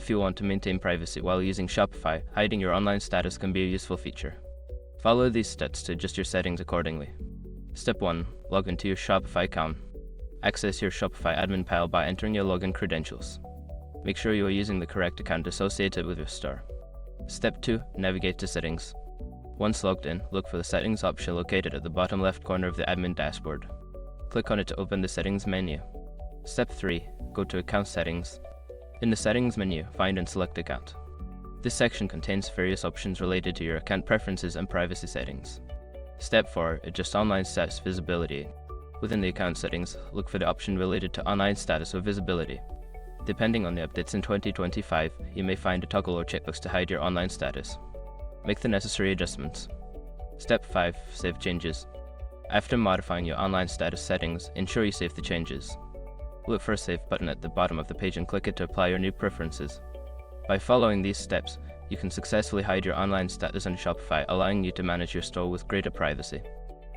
If you want to maintain privacy while using Shopify, hiding your online status can be a useful feature. Follow these steps to adjust your settings accordingly. Step 1. Log into your Shopify account. Access your Shopify admin panel by entering your login credentials. Make sure you are using the correct account associated with your store. Step 2. Navigate to Settings. Once logged in, look for the Settings option located at the bottom left corner of the admin dashboard. Click on it to open the Settings menu. Step 3. Go to Account Settings. In the Settings menu, find and select Account. This section contains various options related to your account preferences and privacy settings. Step 4. Adjust online status visibility. Within the account settings, look for the option related to online status or visibility. Depending on the updates in 2025, you may find a toggle or checkbox to hide your online status. Make the necessary adjustments. Step 5. Save changes. After modifying your online status settings, ensure you save the changes. Look for a Save button at the bottom of the page and click it to apply your new preferences. By following these steps, you can successfully hide your online status on Shopify, allowing you to manage your store with greater privacy.